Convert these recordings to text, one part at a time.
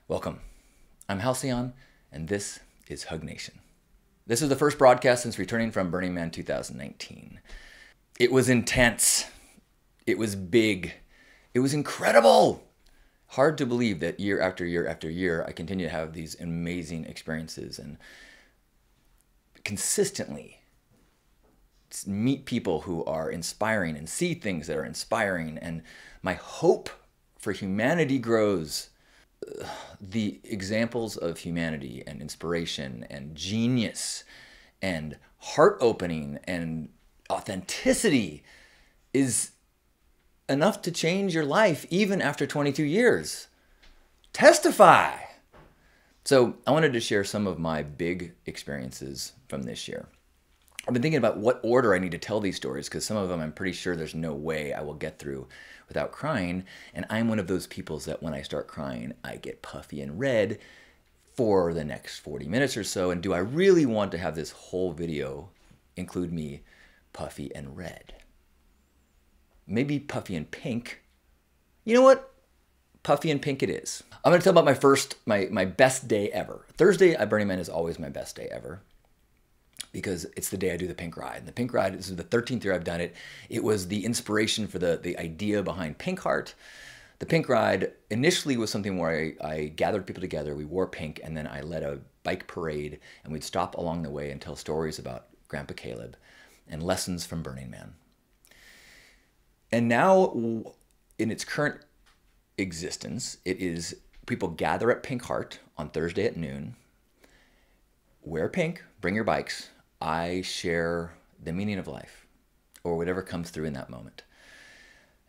Welcome. I'm Halcyon, and this is Hug Nation. This is the first broadcast since returning from Burning Man 2019. It was intense. It was big. It was incredible. Hard to believe that year after year after year, I continue to have these amazing experiences and consistently meet people who are inspiring and see things that are inspiring. And my hope for humanity grows. The examples of humanity and inspiration and genius and heart opening and authenticity is enough to change your life even after 22 years. Testify. So I wanted to share some of my big experiences from this year. I've been thinking about what order I need to tell these stories because some of them I'm pretty sure there's no way I will get through without crying. And I'm one of those people that when I start crying, I get puffy and red for the next 40 minutes or so. And do I really want to have this whole video include me puffy and red? Maybe puffy and pink. You know what? Puffy and pink it is. I'm going to tell about my best day ever. Thursday at Burning Man is always my best day ever, because it's the day I do the pink ride. And the pink ride, this is the 13th year I've done it. It was the inspiration for the idea behind Pink Heart. The pink ride initially was something where I gathered people together, we wore pink, and then I led a bike parade, and we'd stop along the way and tell stories about Grandpa Caleb and lessons from Burning Man. And now, in its current existence, it is people gather at Pink Heart on Thursday at noon, wear pink, bring your bikes, I share the meaning of life or whatever comes through in that moment.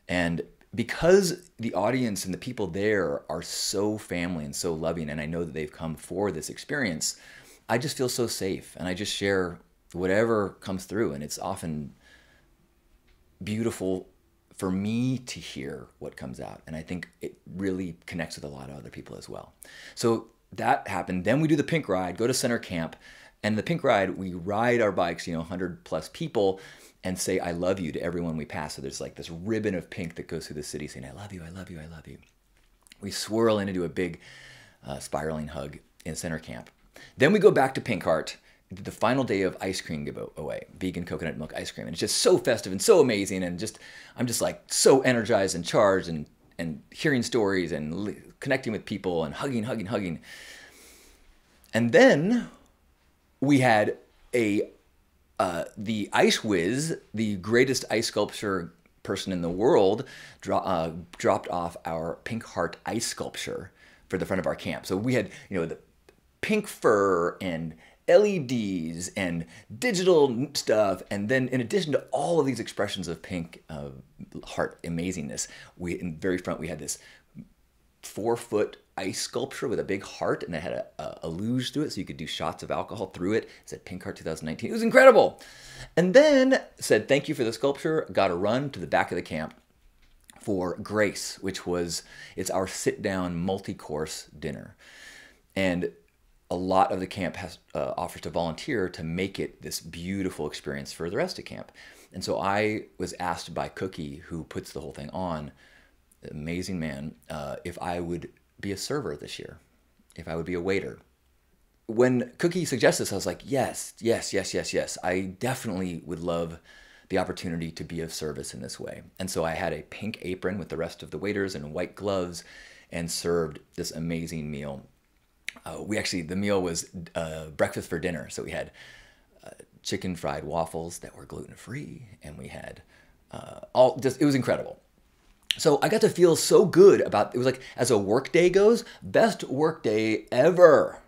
And because the audience and the people there are so family and so loving, and I know that they've come for this experience, I just feel so safe and I just share whatever comes through. And it's often beautiful for me to hear what comes out. And I think it really connects with a lot of other people as well. So that happened. Then we do the pink ride, go to center camp. And the pink ride, we ride our bikes, 100 plus people, and say, I love you to everyone we pass. So there's like this ribbon of pink that goes through the city saying, I love you, I love you, I love you. We swirl in and do a big spiraling hug in center camp. Then we go back to Pink Heart, the final day of ice cream giveaway, vegan coconut milk ice cream. And it's just so festive and so amazing. And I'm just like so energized and charged and hearing stories and connecting with people and hugging. And then we had the Ice Whiz, the greatest ice sculpture person in the world, dropped off our Pink Heart ice sculpture for the front of our camp. So we had, the pink fur and LEDs and digital stuff. And then in addition to all of these expressions of pink heart amazingness, in the very front, we had this 4-foot ice sculpture with a big heart, and it had a luge through it so you could do shots of alcohol through it. It said Pink Heart 2019. It was incredible. And then said, thank you for the sculpture. Got a run to the back of the camp for Grace, it's our sit-down multi-course dinner. And a lot of the camp offers to volunteer to make it this beautiful experience for the rest of camp. And so I was asked by Cookie, who puts the whole thing on, amazing man, if I would be a server this year, if I would be a waiter. When Cookie suggested this, I was like, yes. I definitely would love the opportunity to be of service in this way. And so I had a pink apron with the rest of the waiters and white gloves and served this amazing meal. The meal was breakfast for dinner. So we had chicken fried waffles that were gluten-free, and we had it was incredible. So I got to feel so good about, it was like, as a work day goes, best work day ever.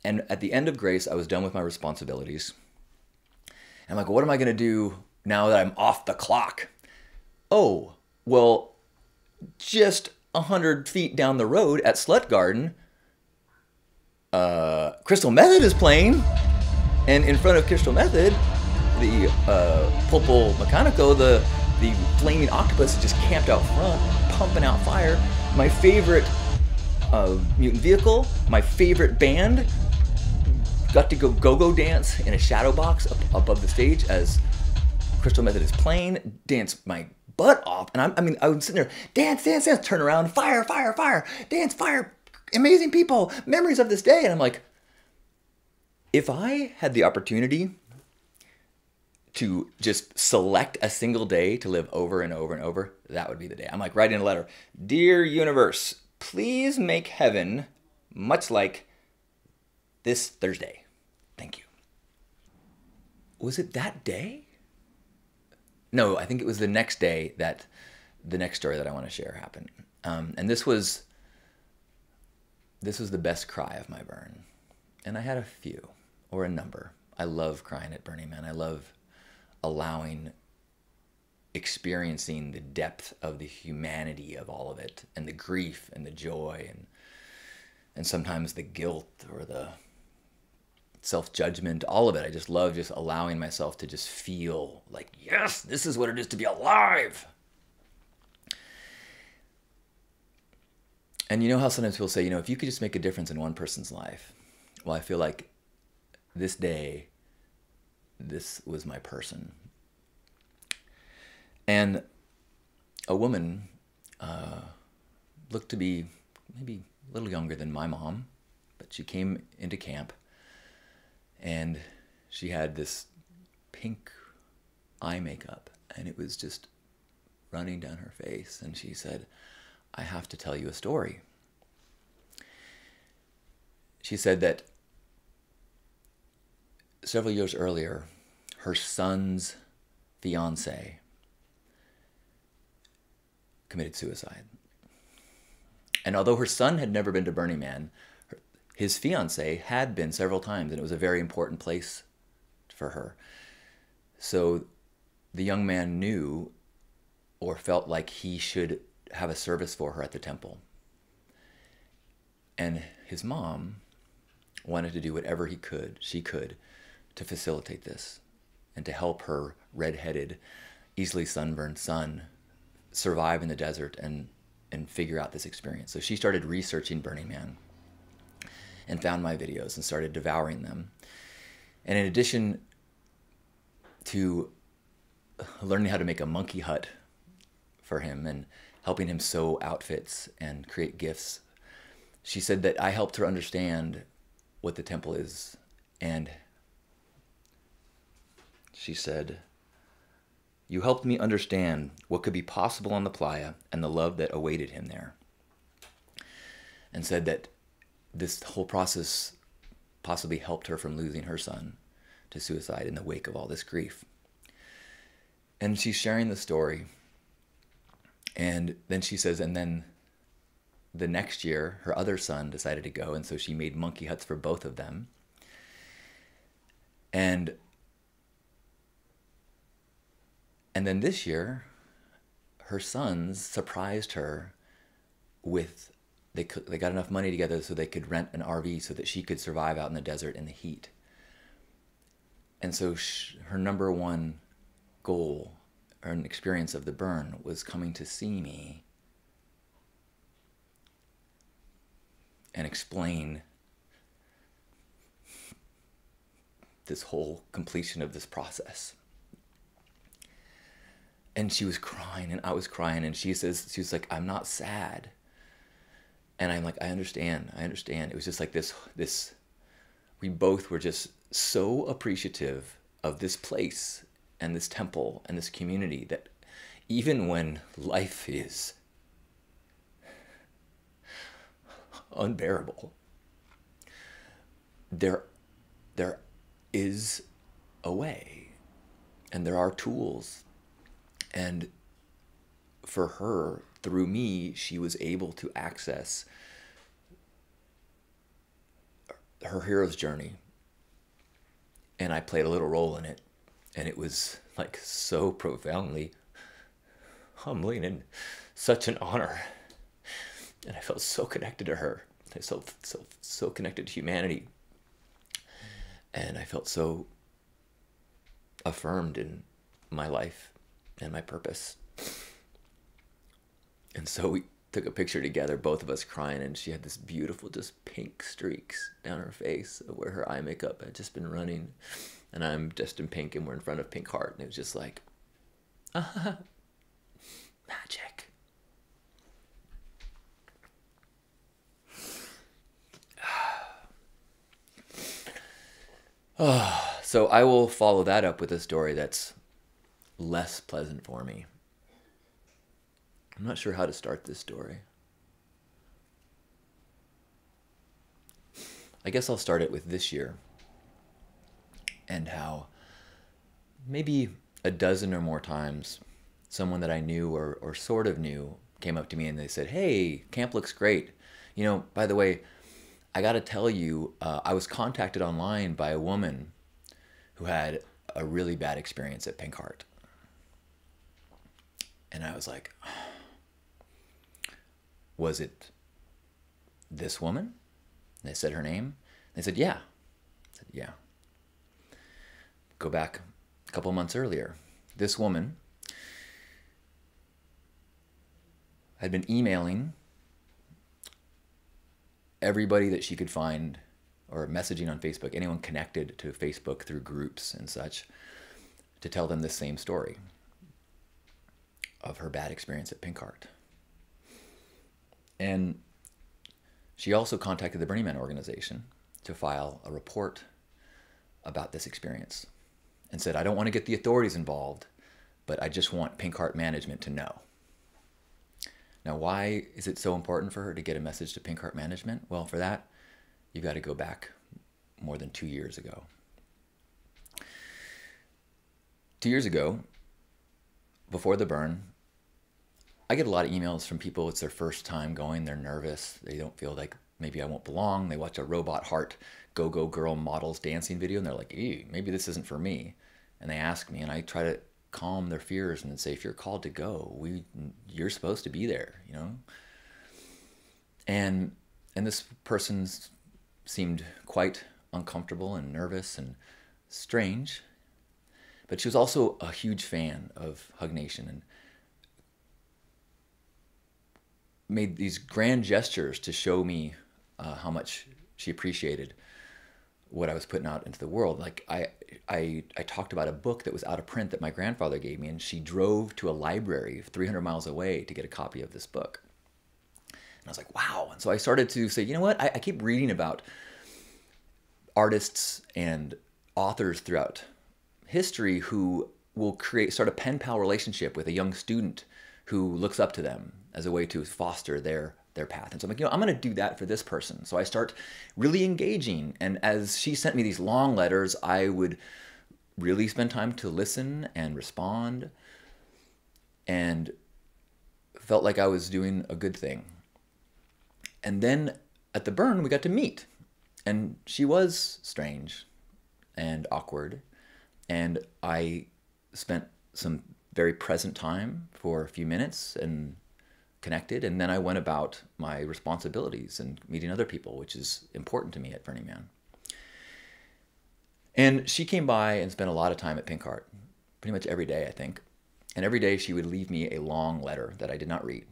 And at the end of Grace, I was done with my responsibilities. I'm like, what am I going to do now that I'm off the clock? Oh, well, just 100 feet down the road at Slut Garden, Crystal Method is playing. And in front of Crystal Method, the Pulpo Mecanico, the flaming octopus is just camped out front, pumping out fire. My favorite mutant vehicle, my favorite band, got to go dance in a shadow box above the stage as Crystal Method is playing, dance my butt off. And I was sitting there, dance, turn around, fire, dance, fire. amazing people, memories of this day. And I'm like, if I had the opportunity to just select a single day to live over and over and over, that would be the day. I'm like writing a letter. Dear universe, please make heaven much like this Thursday. Thank you. Was it that day? No, I think it was the next day that the next story that I want to share happened. And this was the best cry of my burn. And I had a few, or a number. I love crying at Burning Man. I love experiencing the depth of the humanity of all of it, and the grief and the joy, and sometimes the guilt or the self-judgment, all of it. I just love just allowing myself to just feel like, yes, this is what it is to be alive. And you know how sometimes people say, if you could just make a difference in one person's life. Well, I feel like this day, this was my person. And a woman looked to be maybe a little younger than my mom, but she came into camp and she had this pink eye makeup and it was just running down her face. And she said, I have to tell you a story. She said that several years earlier, her son's fiance committed suicide. And although her son had never been to Burning Man, his fiance had been several times, and it was a very important place for her. So the young man knew or felt like he should have a service for her at the temple. And his mom wanted to do whatever she could to facilitate this and to help her redheaded, easily sunburned son survive in the desert and figure out this experience. So she started researching Burning Man and found my videos and started devouring them. And in addition to learning how to make a monkey hut for him and helping him sew outfits and create gifts, she said that I helped her understand what the temple is. And she said, you helped me understand what could be possible on the playa and the love that awaited him there. And said that this whole process possibly helped her from losing her son to suicide in the wake of all this grief. And she's sharing the story. And then she says, and then the next year, her other son decided to go, and so she made monkey huts for both of them. And then this year, her sons surprised her with, they got enough money together so they could rent an RV so that she could survive out in the desert in the heat. And so her number one goal or an experience of the burn was coming to see me and explain this whole completion of this process. And she was crying and I was crying, and she was like, I'm not sad. And I'm like, I understand. It was just like this, we both were just so appreciative of this place and this temple and this community that even when life is unbearable, there is a way and there are tools. And for her, through me, she was able to access her hero's journey. And I played a little role in it. And it was like so profoundly humbling and such an honor. And I felt so connected to her. I felt so connected to humanity. And I felt so affirmed in my life and my purpose. And so we took a picture together, both of us crying, and she had this beautiful just pink streaks down her face of where her eye makeup had just been running. And I'm just in pink and we're in front of Pink Heart, and it was just like, magic. So I will follow that up with a story that's less pleasant for me. I'm not sure how to start this story. I guess I'll start it with this year and how maybe a dozen or more times someone that I knew or sort of knew came up to me and they said, "Hey, camp looks great. You know, by the way, I got to tell you, I was contacted online by a woman who had a really bad experience at Pink Heart." And I was like, "Was it this woman?" And they said her name. They said, "Yeah." I said, "Yeah." Go back a couple months earlier. This woman had been emailing everybody that she could find, or messaging on Facebook, anyone connected to Facebook through groups and such, to tell them the same story of her bad experience at Pink Heart. And she also contacted the Burning Man organization to file a report about this experience and said, "I don't want to get the authorities involved, but I just want Pink Heart management to know." Now, why is it so important for her to get a message to Pink Heart management? Well, for that, you've got to go back more than 2 years ago. 2 years ago, before the burn, I get a lot of emails from people. It's their first time going. They're nervous. They don't feel like maybe I won't belong. They watch a Robot Heart go-go girl models dancing video and they're like, "Ew, maybe this isn't for me." And they ask me and I try to calm their fears and say, "If you're called to go, you're supposed to be there, you know?" And this person seemed quite uncomfortable and nervous and strange, but she was also a huge fan of Hug Nation and made these grand gestures to show me how much she appreciated what I was putting out into the world. Like I talked about a book that was out of print that my grandfather gave me, and she drove to a library 300 miles away to get a copy of this book. And I was like, wow. And so I started to say, you know what? I keep reading about artists and authors throughout history who will start a pen pal relationship with a young student who looks up to them as a way to foster their path. And so I'm like, you know, I'm going to do that for this person. So I start really engaging. And as she sent me these long letters, I would really spend time to listen and respond, and felt like I was doing a good thing. And then at the burn, we got to meet. And she was strange and awkward. And I spent some very present time for a few minutes and connected. And then I went about my responsibilities and meeting other people, which is important to me at Burning Man. And she came by and spent a lot of time at Pink Heart, pretty much every day, I think. And every day she would leave me a long letter that I did not read.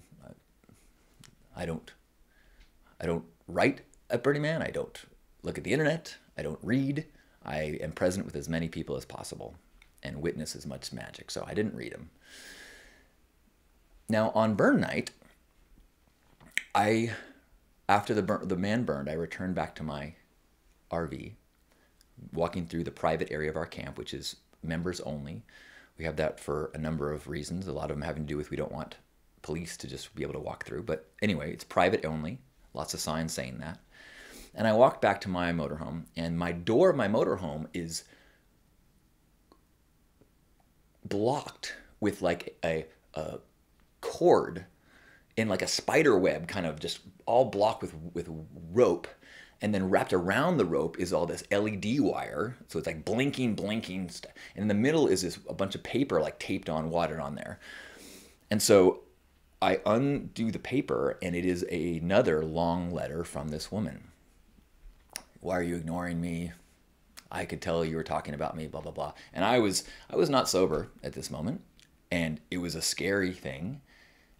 I don't write at Burning Man. I don't look at the internet. I don't read. I am present with as many people as possible and witness as much magic. So I didn't read them. Now on burn night, after the man burned, I returned back to my RV, walking through the private area of our camp, which is members only. We have that for a number of reasons, a lot of them having to do with we don't want police to just be able to walk through. But anyway, it's private only, lots of signs saying that. And I walked back to my motorhome, and my door of my motorhome is blocked with like a cord in like a spider web, kind of just all blocked with rope. And then wrapped around the rope is all this LED wire. So it's like blinking. And in the middle is a bunch of paper like taped on, wadded on there. And so I undo the paper, and it is another long letter from this woman. "Why are you ignoring me? I could tell you were talking about me, blah, blah, blah." And I was not sober at this moment, and it was a scary thing.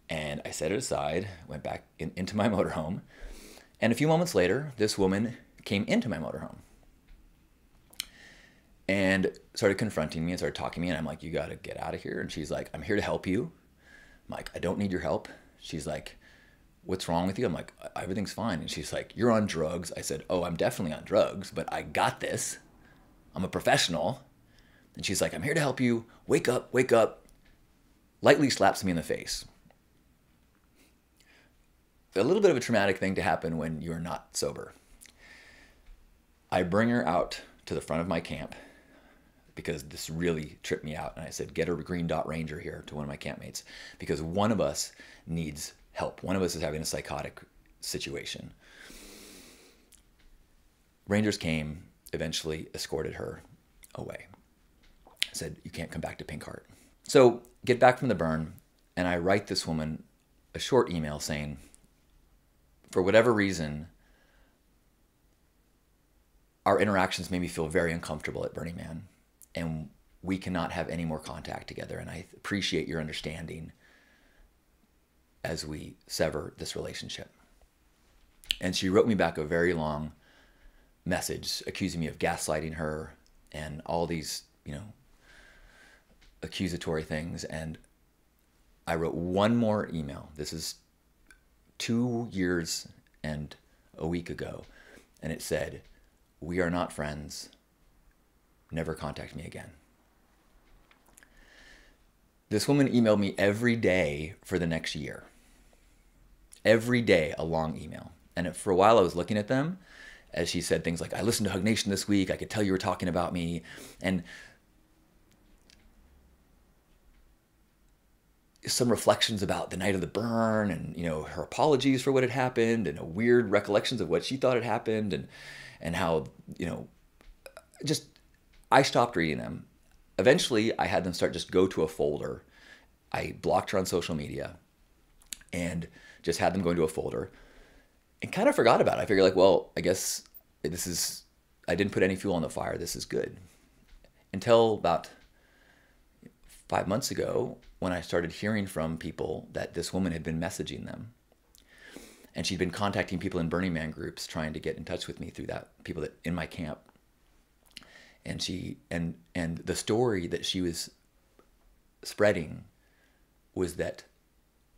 And I set it aside, went back into my motorhome. And a few moments later, this woman came into my motorhome and started confronting me and started talking to me. And I'm like, "You got to get out of here." And she's like, "I'm here to help you." I'm like, "I don't need your help." She's like, "What's wrong with you?" I'm like, "Everything's fine." And she's like, "You're on drugs." I said, "Oh, I'm definitely on drugs, but I got this. I'm a professional. And she's like, I'm here to help you. Wake up, wake up. Lightly slaps me in the face. A little bit of a traumatic thing to happen when you're not sober. I bring her out to the front of my camp because this really tripped me out. And I said, get a green dot ranger here to one of my campmates because one of us needs help. One of us is having a psychotic situation. Rangers came, eventually escorted her away. I said, you can't come back to Pink Heart. So get back from the burn, and I write this woman a short email saying, for whatever reason, our interactions made me feel very uncomfortable at Burning Man, and we cannot have any more contact together, and I appreciate your understanding as we sever this relationship. And she wrote me back a very long message accusing me of gaslighting her and all these, accusatory things. And I wrote one more email. This is 2 years and a week ago. And it said, we are not friends. Never contact me again. This woman emailed me every day for the next year. Every day, a long email. And for a while, I was looking at them as she said things like, I listened to Hug Nation this week. I could tell you were talking about me. And some reflections about the night of the burn and, her apologies for what had happened and weird recollections of what she thought had happened and how, just, I stopped reading them. Eventually, I had them start just go to a folder. I blocked her on social media and just had them go into a folder and kind of forgot about it. I figured like, well, I guess I didn't put any fuel on the fire. This is good. Until about 5 months ago, when I started hearing from people that this woman had been messaging them. And she'd been contacting people in Burning Man groups trying to get in touch with me through that, people that in my camp. And and the story that she was spreading was that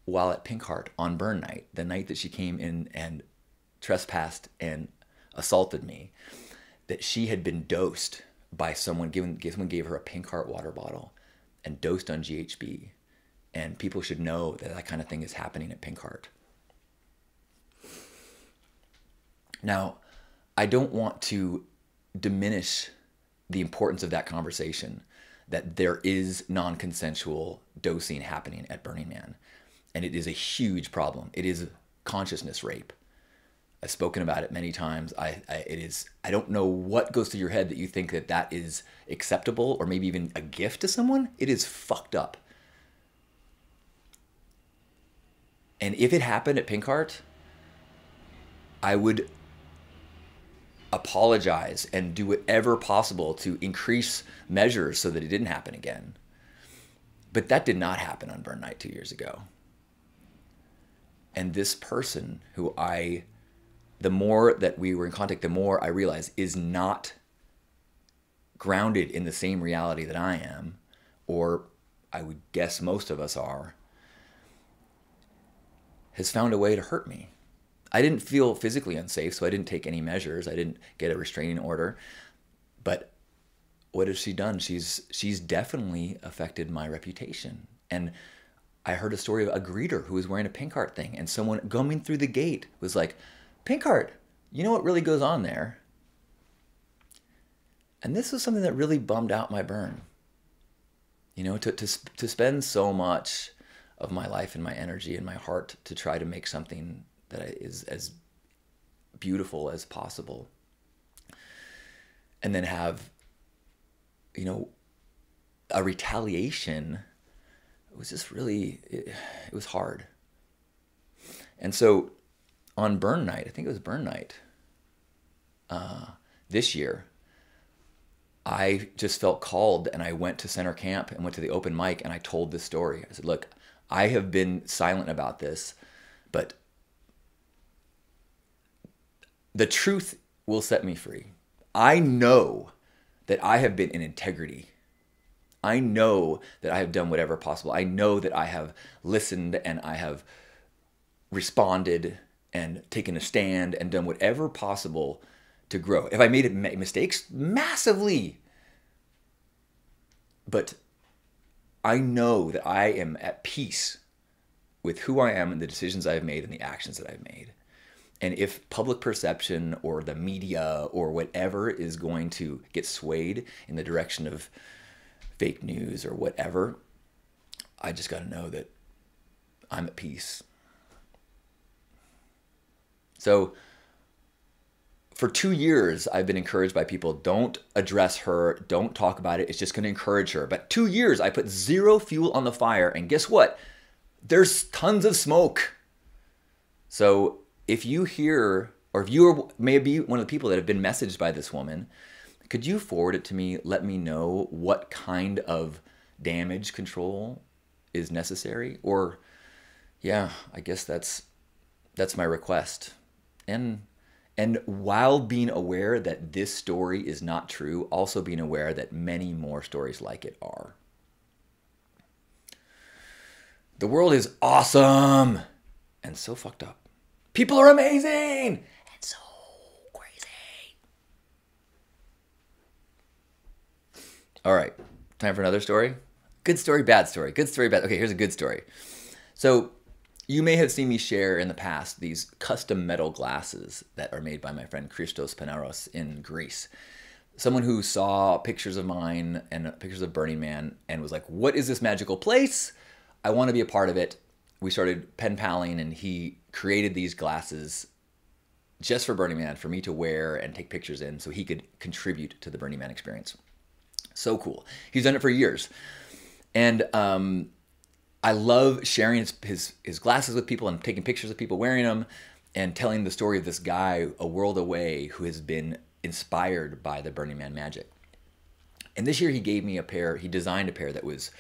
while at Pink Heart on burn night, the night that she came in and trespassed and assaulted me, that she had been dosed by someone gave her a Pink Heart water bottle and dosed on GHB. And people should know that that kind of thing is happening at Pink Heart. Now, I don't want to diminish the importance of that conversation, that there is non-consensual dosing happening at Burning Man. And it is a huge problem. It is consciousness rape. I've spoken about it many times. I don't know what goes through your head that you think that that is acceptable or maybe even a gift to someone. It is fucked up. And if it happened at Pink Heart, I would apologize and do whatever possible to increase measures so that it didn't happen again. But that did not happen on Burn Night 2 years ago. And this person who the more that we were in contact, the more I realized is not grounded in the same reality that I am, or I would guess most of us are, has found a way to hurt me. I didn't feel physically unsafe, so I didn't take any measures. I didn't get a restraining order. But what has she done? She's definitely affected my reputation. And I heard a story of a greeter who was wearing a Pink Heart thing, and someone coming through the gate was like, Pink Heart, you know what really goes on there? And this was something that really bummed out my burn. To spend so much of my life and my energy and my heart to try to make something that is as beautiful as possible. And then have, a retaliation. It was just really, it was hard. And so on Burn Night, I think it was Burn Night, this year, I just felt called and I went to center camp and went to the open mic and I told this story. I said, look, I have been silent about this, but the truth will set me free. I know that I have been in integrity. I know that I have done whatever possible. I know that I have listened and I have responded and taken a stand and done whatever possible to grow. If I made mistakes, massively, But I know that I am at peace with who I am and the decisions I've made and the actions that I've made. And if public perception or the media or whatever is going to get swayed in the direction of fake news or whatever, I just got to know that I'm at peace. So for 2 years, I've been encouraged by people, don't address her, don't talk about it, it's just going to encourage her. But 2 years, I put zero fuel on the fire, and guess what? There's tons of smoke. So if you hear, or if you are maybe one of the people that have been messaged by this woman, could you forward it to me? Let me know what kind of damage control is necessary. Or, yeah, I guess that's my request. And while being aware that this story is not true, also being aware that many more stories like it are. The world is awesome and so fucked up. People are amazing and so crazy. All right, time for another story. Good story, bad story. Good story, bad. Okay, here's a good story. So you may have seen me share in the past these custom metal glasses that are made by my friend Christos Panaros in Greece. Someone who saw pictures of mine and pictures of Burning Man and was like, what is this magical place? I want to be a part of it. We started pen paling, and he created these glasses just for Burning Man for me to wear and take pictures in so he could contribute to the Burning Man experience. So cool. He's done it for years. And I love sharing his glasses with people and taking pictures of people wearing them and telling the story of this guy a world away who has been inspired by the Burning Man magic. And this year he gave me a pair, he designed a pair that was,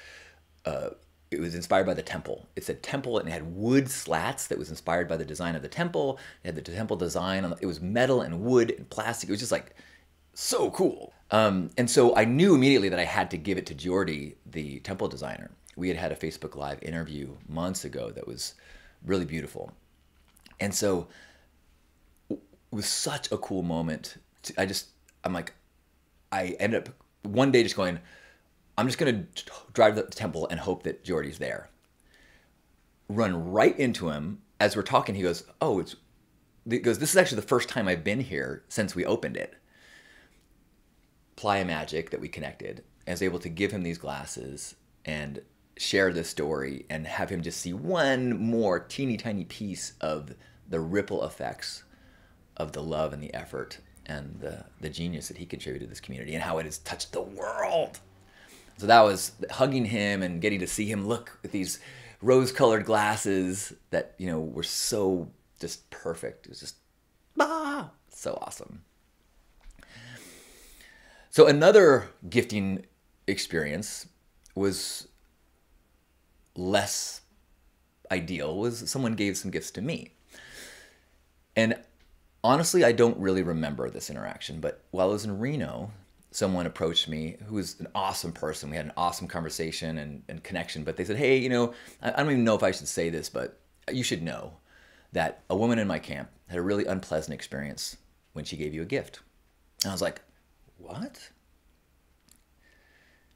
it was inspired by the temple. It's a temple and it had wood slats that was inspired by the design of the temple. It had the temple design, it was metal and wood and plastic. It was just like so cool. And so I knew immediately that I had to give it to Jordi, the temple designer. We had a Facebook Live interview months ago that was really beautiful. And so it was such a cool moment. I ended up one day just going, I'm just going to drive to the temple and hope that Jordi's there. Run right into him. As we're talking, he goes, this is actually the first time I've been here since we opened it. Playa Magic that we connected. I was able to give him these glasses and share this story and have him just see one more teeny tiny piece of the ripple effects of the love and the effort and the genius that he contributed to this community and how it has touched the world. So that was hugging him and getting to see him look at these rose-colored glasses that, you know, were so just perfect. It was just, so awesome. So another gifting experience was less ideal, was someone gave some gifts to me. And honestly, I don't really remember this interaction, but while I was in Reno, someone approached me who was an awesome person. We had an awesome conversation and connection, but they said, hey, you know, I don't even know if I should say this, but you should know that a woman in my camp had a really unpleasant experience when she gave you a gift. And I was like, what?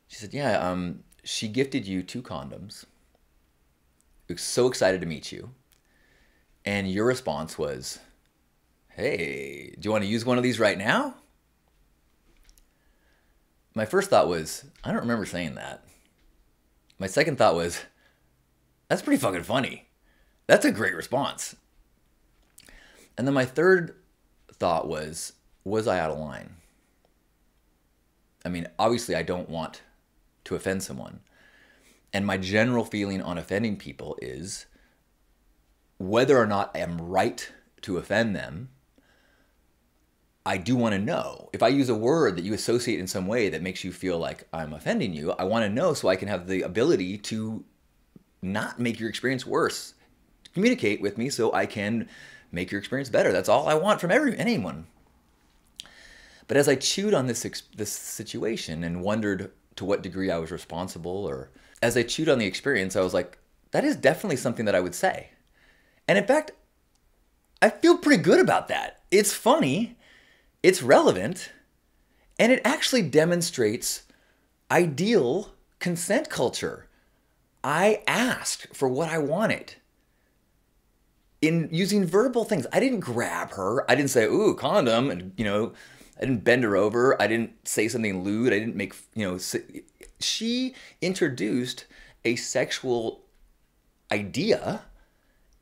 She said, yeah, she gifted you 2 condoms. I was so excited to meet you. And your response was, hey, do you want to use one of these right now? My first thought was, I don't remember saying that. My second thought was, that's pretty fucking funny. That's a great response. And then my third thought was I out of line? I mean, obviously I don't want to offend someone. And my general feeling on offending people is whether or not I am right to offend them, I do want to know. If I use a word that you associate in some way that makes you feel like I'm offending you, I want to know so I can have the ability to not make your experience worse. Communicate with me so I can make your experience better. That's all I want from anyone. But as I chewed on this situation and wondered to what degree I was responsible, or as I chewed on the experience, I was like, that is definitely something that I would say. And in fact, I feel pretty good about that. It's funny. It's relevant, and it actually demonstrates ideal consent culture. I asked for what I wanted in using verbal things. I didn't grab her. I didn't say, ooh, condom. And, I didn't bend her over. I didn't say something lewd. I didn't make, she introduced a sexual idea,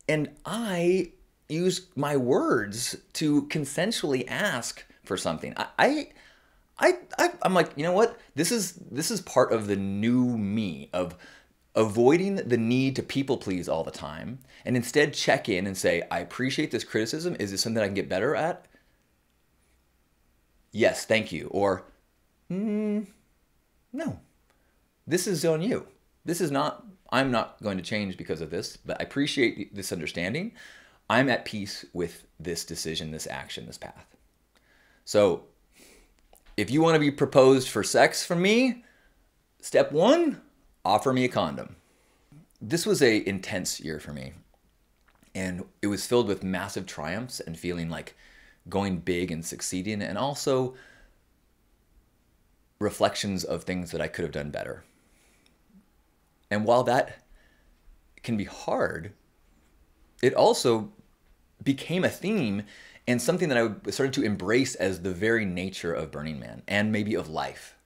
and I used my words to consensually ask for something. I'm like, you know what? This is part of the new me of avoiding the need to people please all the time, and instead check in and say, I appreciate this criticism. Is this something I can get better at? Yes, thank you. Or, no, this is on you. I'm not going to change because of this, but I appreciate this understanding. I'm at peace with this decision, this action, this path. So if you want to be proposed for sex from me, step 1, offer me a condom. This was an intense year for me, and it was filled with massive triumphs and feeling like going big and succeeding, and also reflections of things that I could have done better. And while that can be hard, it also became a theme and something that I started to embrace as the very nature of Burning Man and maybe of life.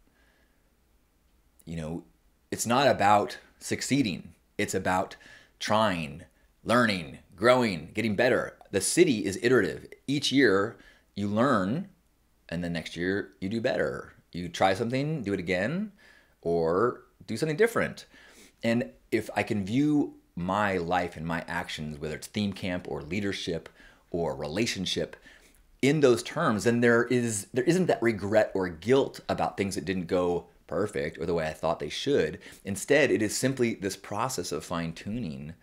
It's not about succeeding. It's about trying, learning, growing, getting better. The city is iterative. Each year you learn, and then next year you do better. You try something, do it again, or do something different. And if I can view my life and my actions, whether it's theme camp or leadership or relationship, in those terms, then there isn't that regret or guilt about things that didn't go perfect or the way I thought they should. Instead, it is simply this process of fine-tuning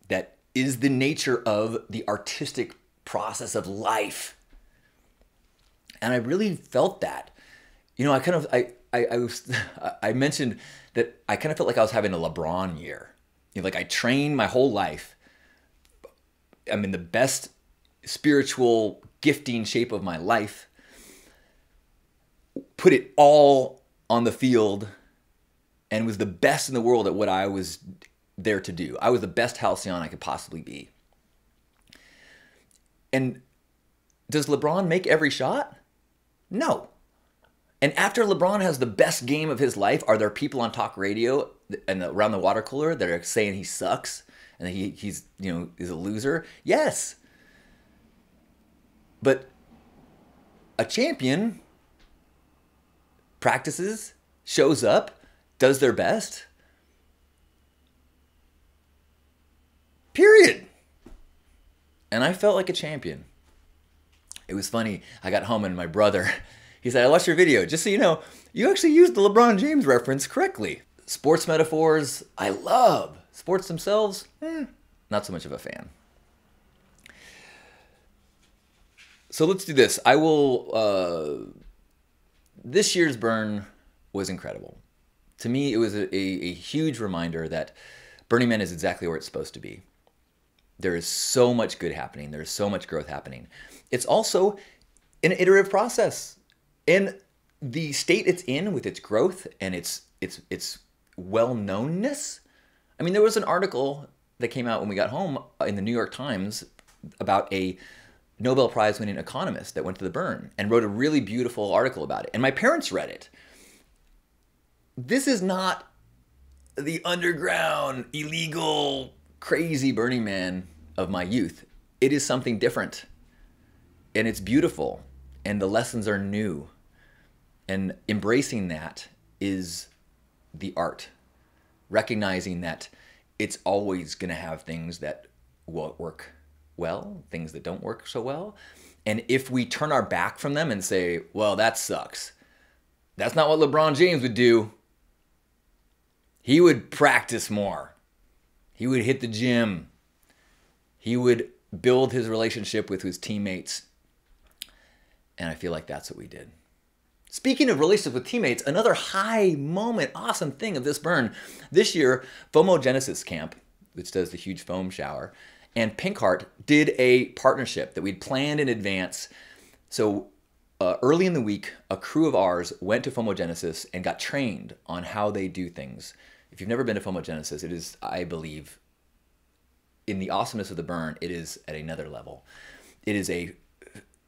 that is the nature of the artistic process of life. And I really felt that. I mentioned that I kind of felt like I was having a Lebron year. Like I trained my whole life. I'm in the best spiritual gifting shape of my life. Put it all on the field and was the best in the world at what I was there to do. I was the best Halcyon I could possibly be. And does LeBron make every shot? No. And after LeBron has the best game of his life, are there people on talk radio and around the water cooler that are saying he sucks and that he's is a loser? Yes. But a champion practices, shows up, does their best. Period. And I felt like a champion. It was funny. I got home and my brother, he said, I watched your video. Just so you know, you actually used the LeBron James reference correctly. Sports metaphors, I love. Sports themselves, not so much of a fan. So let's do this. This year's burn was incredible. To me, it was a huge reminder that Burning Man is exactly where it's supposed to be. There is so much good happening. There's so much growth happening. It's also an iterative process. And the state it's in with its growth and its well-knownness. I mean, there was an article that came out when we got home in the New York Times about a Nobel Prize winning economist that went to the burn and wrote a really beautiful article about it. And my parents read it. This is not the underground, illegal, crazy Burning Man of my youth. It is something different. And it's beautiful. And the lessons are new. And embracing that is the art. Recognizing that it's always going to have things that won't work well, things that don't work so well. And if we turn our back from them and say, well, that sucks. That's not what LeBron James would do. He would practice more. He would hit the gym. He would build his relationship with his teammates. And I feel like that's what we did. Speaking of relationships with teammates, another high moment, awesome thing of this burn. This year, Foamogensis camp, which does the huge foam shower, and Pink Heart did a partnership that we'd planned in advance. So Early in the week, a crew of ours went to Foamogensis and got trained on how they do things. If you've never been to Foamogensis, it is, I believe, in the awesomeness of the burn, it is at another level. It is a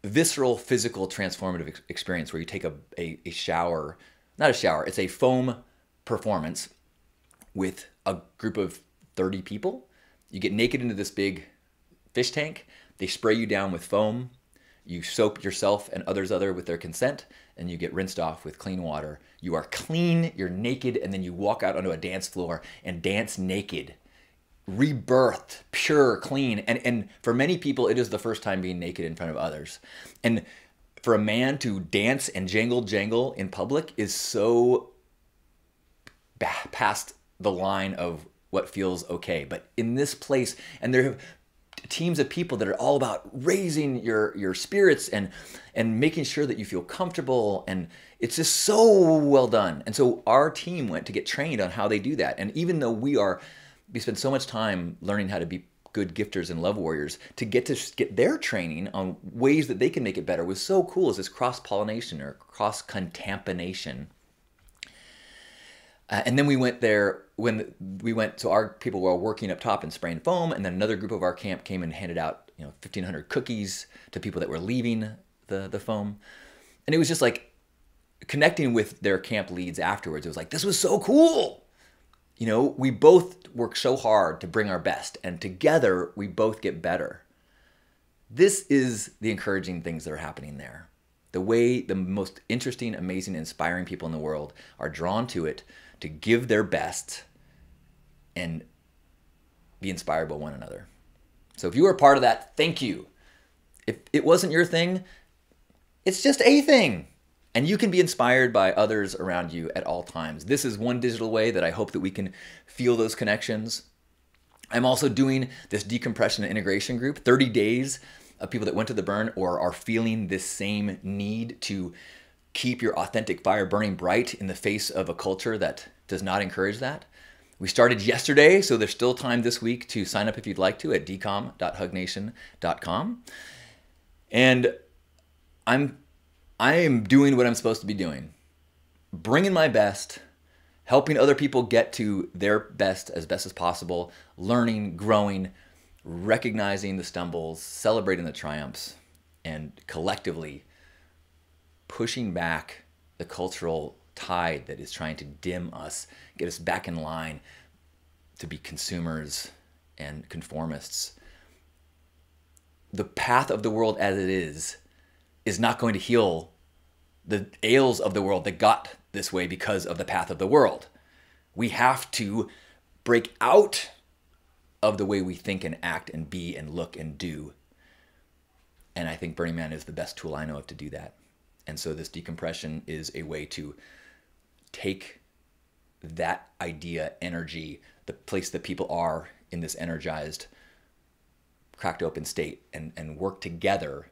visceral, physical, transformative experience where you take a shower, not a shower, it's a foam performance with a group of 30 people. You get naked into this big fish tank. They spray you down with foam. You soap yourself and others with their consent, and you get rinsed off with clean water. You are clean, you're naked, and then you walk out onto a dance floor and dance naked. Rebirthed, pure, clean. And for many people, it is the first time being naked in front of others. And for a man to dance and jangle in public is so past the line of what feels okay. But in this place, and there have teams of people that are all about raising your spirits and making sure that you feel comfortable, and it's just so well done. And so our team went to get trained on how they do that. And even though we spend so much time learning how to be good gifters and love warriors, to get their training on ways that they can make it better was so cool. Is this cross-pollination or cross-contamination. And then we went there so our people were working up top and spraying foam, and then another group of our camp came and handed out 1,500 cookies to people that were leaving the foam. And it was just like connecting with their camp leads afterwards. It was like, this was so cool. We both work so hard to bring our best, and together we both get better. This is the encouraging things that are happening there. The way the most interesting, amazing, inspiring people in the world are drawn to it to give their best and be inspired by one another. So if you were a part of that, thank you. If it wasn't your thing, it's just a thing. And you can be inspired by others around you at all times. This is one digital way that I hope that we can feel those connections. I'm also doing this decompression and integration group, 30 days of people that went to the burn or are feeling this same need to keep your authentic fire burning bright in the face of a culture that does not encourage that. We started yesterday, so there's still time this week to sign up if you'd like to at decom.hugnation.com. And I am doing what I'm supposed to be doing, bringing my best, helping other people get to their best as possible, learning, growing, recognizing the stumbles, celebrating the triumphs, and collectively pushing back the cultural tide that is trying to dim us, get us back in line to be consumers and conformists. The path of the world as it is not going to heal the ails of the world that got this way because of the path of the world. We have to break out of the way we think and act and be and look and do. And I think Burning Man is the best tool I know of to do that. And so this decompression is a way to take that idea, energy, the place that people are in this energized, cracked open state, and work together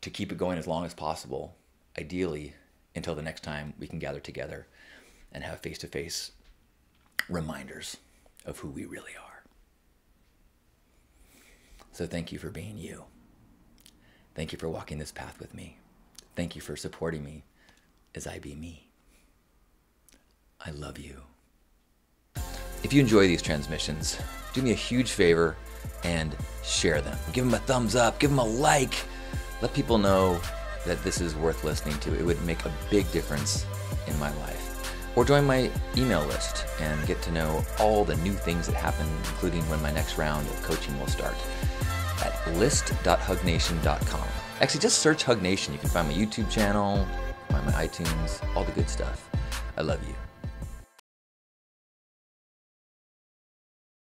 to keep it going as long as possible, ideally until the next time we can gather together and have face-to-face reminders of who we really are. So thank you for being you. Thank you for walking this path with me. Thank you for supporting me as I be me. I love you. If you enjoy these transmissions, do me a huge favor and share them. Give them a thumbs up, give them a like. Let people know that this is worth listening to. It would make a big difference in my life. Or join my email list and get to know all the new things that happen, including when my next round of coaching will start at list.hugnation.com. Actually, just search Hug Nation. You can find my YouTube channel, find my iTunes, all the good stuff. I love you.